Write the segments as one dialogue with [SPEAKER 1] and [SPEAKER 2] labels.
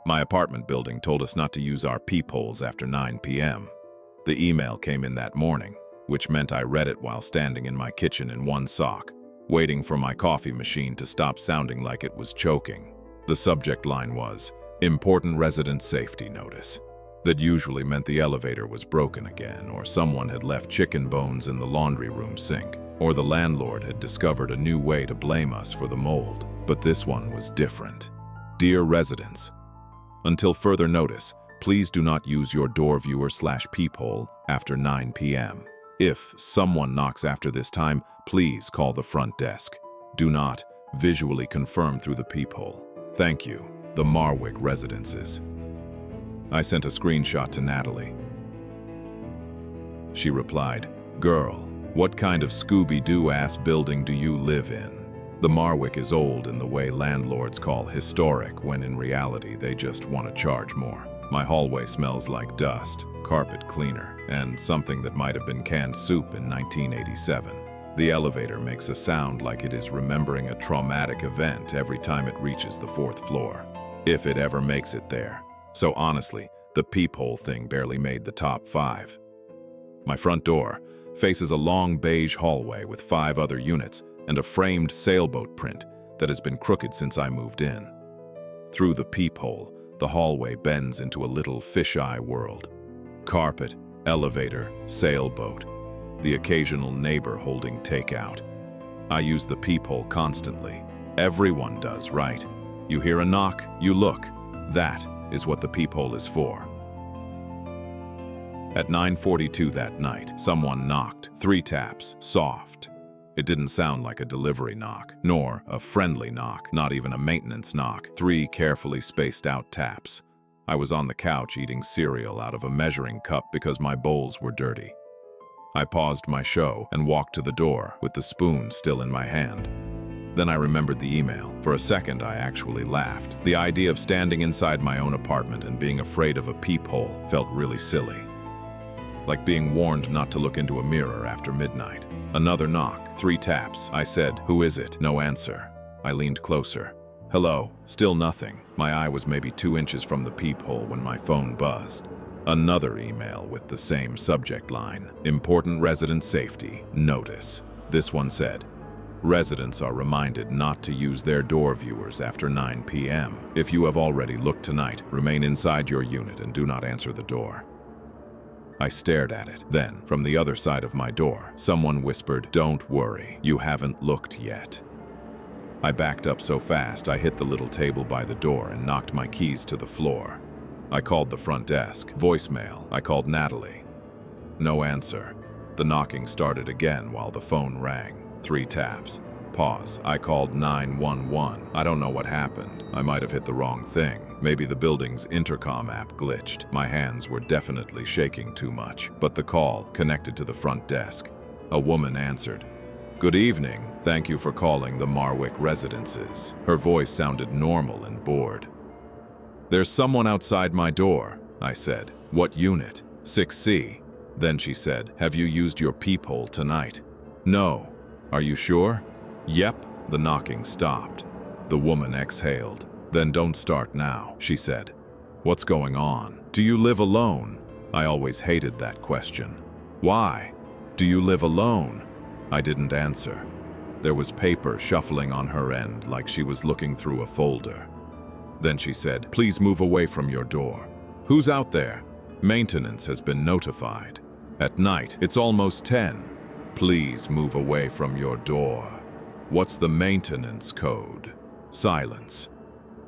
[SPEAKER 1] My apartment building told us not to use our peepholes after 9 p.m. The email came in that morning, which meant I read it while standing in my kitchen in one sock, waiting for my coffee machine to stop sounding like it was choking. The subject line was, "Important Resident Safety Notice." That usually meant the elevator was broken again, or someone had left chicken bones in the laundry room sink, or the landlord had discovered a new way to blame us for the mold. But this one was different. Dear residents, until further notice, please do not use your door viewer/peephole after 9 p.m. If someone knocks after this time, please call the front desk. Do not visually confirm through the peephole. Thank you. The Marwick Residences. I sent a screenshot to Natalie. She replied, "Girl, what kind of Scooby-Doo-ass building do you live in?" The Marwick is old in the way landlords call historic, when in reality they just want to charge more. My hallway smells like dust, carpet cleaner, and something that might have been canned soup in 1987. The elevator makes a sound like it is remembering a traumatic event every time it reaches the 4th floor, if it ever makes it there. So honestly, the peephole thing barely made the top 5. My front door faces a long beige hallway with 5 other units and a framed sailboat print that has been crooked since I moved in. Through the peephole, the hallway bends into a little fisheye world. Carpet, elevator, sailboat, the occasional neighbor holding takeout. I use the peephole constantly. Everyone does, right? You hear a knock, you look. That is what the peephole is for. At 9:42 that night, someone knocked. 3 taps, soft. It didn't sound like a delivery knock, nor a friendly knock, not even a maintenance knock. 3 carefully spaced out taps. I was on the couch eating cereal out of a measuring cup because my bowls were dirty. I paused my show and walked to the door with the spoon still in my hand. Then I remembered the email. For a second, I actually laughed. The idea of standing inside my own apartment and being afraid of a peephole felt really silly. Like being warned not to look into a mirror after midnight. Another knock, 3 taps. I said, "Who is it?" No answer. I leaned closer. "Hello." Still nothing. My eye was maybe 2 inches from the peephole when my phone buzzed. Another email with the same subject line. Important Resident Safety Notice. This one said, "Residents are reminded not to use their door viewers after 9 p.m. If you have already looked tonight, remain inside your unit and do not answer the door." I stared at it. Then, from the other side of my door, someone whispered, "Don't worry, you haven't looked yet." I backed up so fast I hit the little table by the door and knocked my keys to the floor. I called the front desk. Voicemail. I called Natalie. No answer. The knocking started again while the phone rang. 3 taps. Pause. I called 911. I don't know what happened. I might have hit the wrong thing. Maybe the building's intercom app glitched. My hands were definitely shaking too much. But the call connected to the front desk. A woman answered. "Good evening. Thank you for calling the Marwick Residences." Her voice sounded normal and bored. "There's someone outside my door," I said. "What unit?" 6C. Then she said, "Have you used your peephole tonight?" "No." "Are you sure?" "Yep." The knocking stopped. The woman exhaled. "Then don't start now," she said. "What's going on? Do you live alone?" I always hated that question. "Why? Do you live alone?" I didn't answer. There was paper shuffling on her end like she was looking through a folder. Then she said, "Please move away from your door." "Who's out there?" "Maintenance has been notified. At night, it's almost 10. Please move away from your door." "What's the maintenance code?" Silence.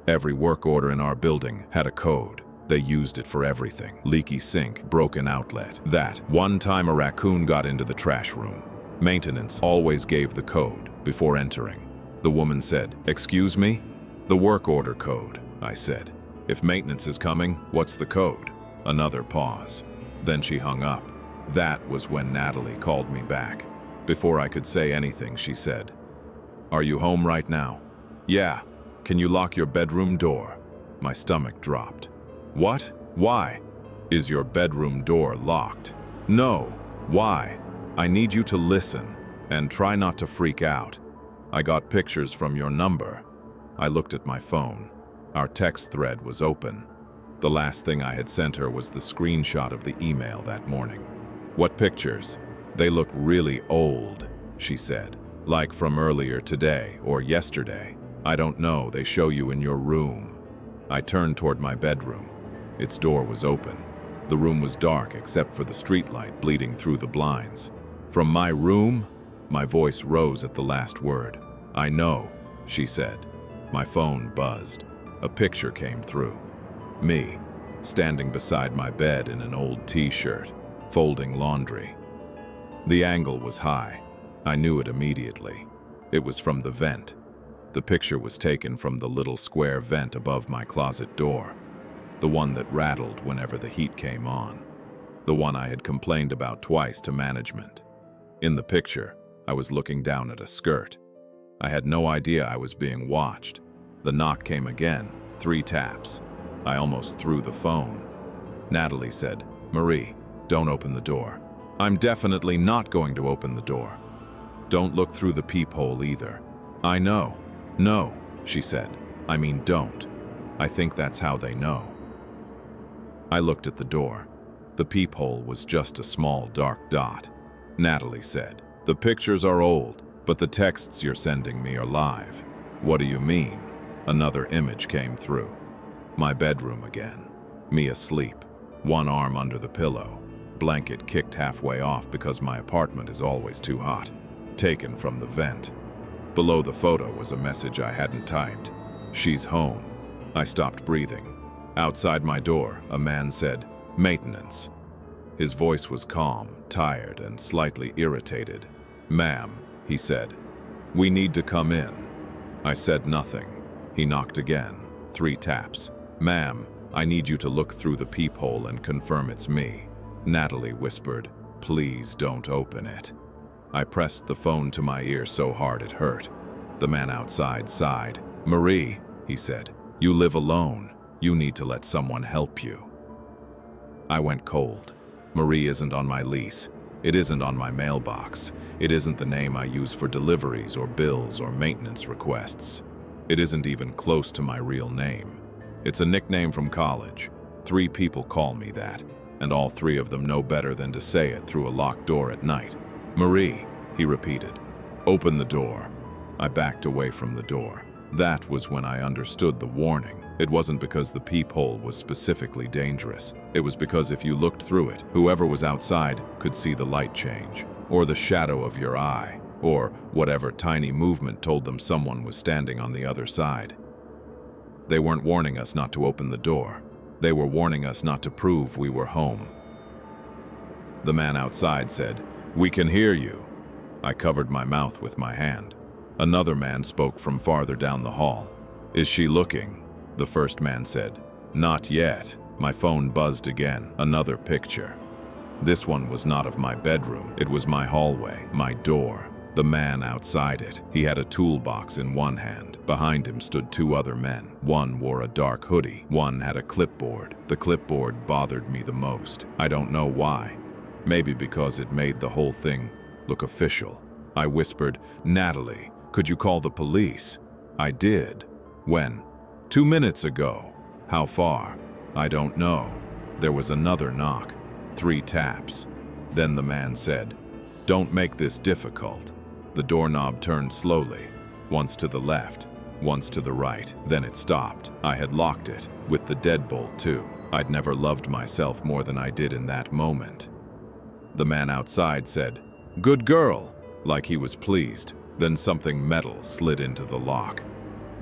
[SPEAKER 1] Every work order in our building had a code. They used it for everything. Leaky sink, broken outlet. That. One time a raccoon got into the trash room. Maintenance always gave the code before entering. The woman said, "Excuse me?" "The work order code," I said. "If maintenance is coming, what's the code?" Another pause. Then she hung up. That was when Natalie called me back. Before I could say anything, she said, "Are you home right now?" "Yeah." "Can you lock your bedroom door?" My stomach dropped. "What? Why?" "Is your bedroom door locked?" "No." "Why?" "I need you to listen and try not to freak out. I got pictures from your number." I looked at my phone. Our text thread was open. The last thing I had sent her was the screenshot of the email that morning. "What pictures? They look really old," she said. "Like from earlier today or yesterday. I don't know, they show you in your room." I turned toward my bedroom. Its door was open. The room was dark except for the streetlight bleeding through the blinds. "From my room?" My voice rose at the last word. "I know," she said. My phone buzzed. A picture came through. Me, standing beside my bed in an old t-shirt, folding laundry. The angle was high. I knew it immediately. It was from the vent. The picture was taken from the little square vent above my closet door, the one that rattled whenever the heat came on, the one I had complained about twice to management. In the picture, I was looking down at a skirt. I had no idea I was being watched. The knock came again, 3 taps. I almost threw the phone. Natalie said, "Marie, don't open the door." "I'm definitely not going to open the door." "Don't look through the peephole either." "I know." "No," she said. "I mean don't. I think that's how they know." I looked at the door. The peephole was just a small dark dot. Natalie said, "The pictures are old, but the texts you're sending me are live." "What do you mean?" Another image came through. My bedroom again. Me asleep, one arm under the pillow, blanket kicked halfway off because my apartment is always too hot. Taken from the vent. Below the photo was a message I hadn't typed. "She's home." I stopped breathing. Outside my door, a man said, "Maintenance." His voice was calm, tired, and slightly irritated. "Ma'am," he said, "we need to come in." I said nothing. He knocked again, 3 taps. "Ma'am, I need you to look through the peephole and confirm it's me." Natalie whispered, "Please don't open it." I pressed the phone to my ear so hard it hurt. The man outside sighed. "Marie," he said, "you live alone. You need to let someone help you." I went cold. Marie isn't on my lease. It isn't on my mailbox. It isn't the name I use for deliveries or bills or maintenance requests. It isn't even close to my real name. It's a nickname from college. 3 people call me that, and all 3 of them know better than to say it through a locked door at night. "Marie," he repeated, "open the door." I backed away from the door. That was when I understood the warning. It wasn't because the peephole was specifically dangerous. It was because if you looked through it, whoever was outside could see the light change, or the shadow of your eye, or whatever tiny movement told them someone was standing on the other side. They weren't warning us not to open the door. They were warning us not to prove we were home. The man outside said, "We can hear you." I covered my mouth with my hand. Another man spoke from farther down the hall. "Is she looking?" The first man said, "Not yet." My phone buzzed again, another picture. This one was not of my bedroom. It was my hallway, my door. The man outside it. He had a toolbox in one hand. Behind him stood 2 other men. One wore a dark hoodie. One had a clipboard. The clipboard bothered me the most. I don't know why. Maybe because it made the whole thing look official. I whispered, "Natalie, could you call the police?" I did. "When?" 2 minutes ago. "How far?" "I don't know." There was another knock. 3 taps. Then the man said, "Don't make this difficult." The doorknob turned slowly, once to the left, once to the right. Then it stopped. I had locked it, with the deadbolt too. I'd never loved myself more than I did in that moment. The man outside said, "Good girl," like he was pleased. Then something metal slid into the lock.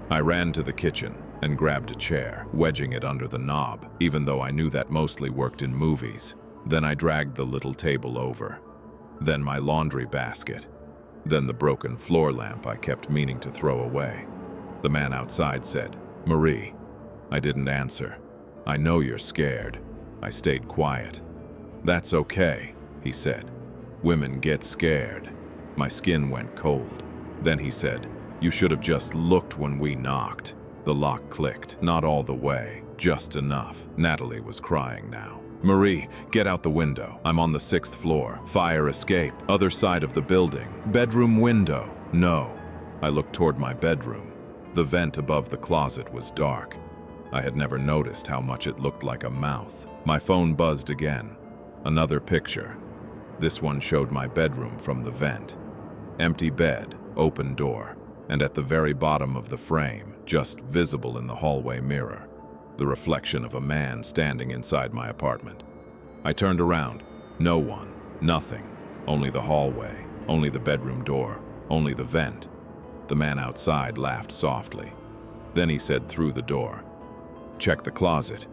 [SPEAKER 1] I ran to the kitchen and grabbed a chair, wedging it under the knob, even though I knew that mostly worked in movies. Then I dragged the little table over. Then my laundry basket. Then the broken floor lamp I kept meaning to throw away. The man outside said, "Marie." I didn't answer. "I know you're scared." I stayed quiet. "That's okay," he said. "Women get scared." My skin went cold. Then he said, "You should have just looked when we knocked." The lock clicked, not all the way, just enough. Natalie was crying now. "Marie, get out the window. I'm on the 6th floor. Fire escape. Other side of the building. Bedroom window." "No." I looked toward my bedroom. The vent above the closet was dark. I had never noticed how much it looked like a mouth. My phone buzzed again. Another picture. This one showed my bedroom from the vent. Empty bed, open door, and at the very bottom of the frame, just visible in the hallway mirror, the reflection of a man standing inside my apartment. I turned around. No one. Nothing. Only the hallway. Only the bedroom door. Only the vent. The man outside laughed softly. Then he said through the door, "Check the closet."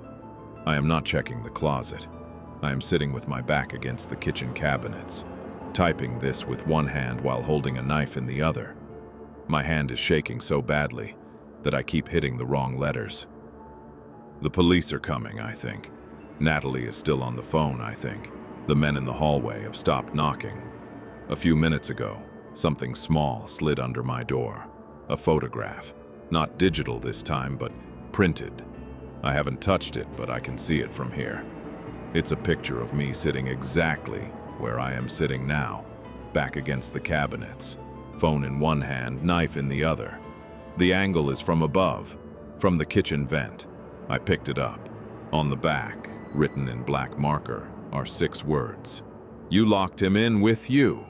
[SPEAKER 1] I am not checking the closet. I am sitting with my back against the kitchen cabinets, typing this with one hand while holding a knife in the other. My hand is shaking so badly that I keep hitting the wrong letters. The police are coming, I think. Natalie is still on the phone, I think. The men in the hallway have stopped knocking. A few minutes ago, something small slid under my door. A photograph. Not digital this time, but printed. I haven't touched it, but I can see it from here. It's a picture of me sitting exactly where I am sitting now, back against the cabinets. Phone in one hand, knife in the other. The angle is from above, from the kitchen vent. I picked it up. On the back, written in black marker, are 6 words. "You locked him in with you."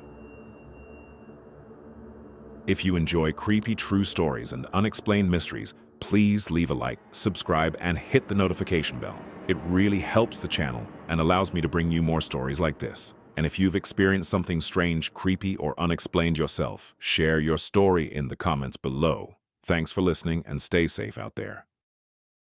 [SPEAKER 2] If you enjoy creepy true stories and unexplained mysteries, please leave a like, subscribe, and hit the notification bell. It really helps the channel and allows me to bring you more stories like this. And if you've experienced something strange, creepy, or unexplained yourself, share your story in the comments below. Thanks for listening and stay safe out there.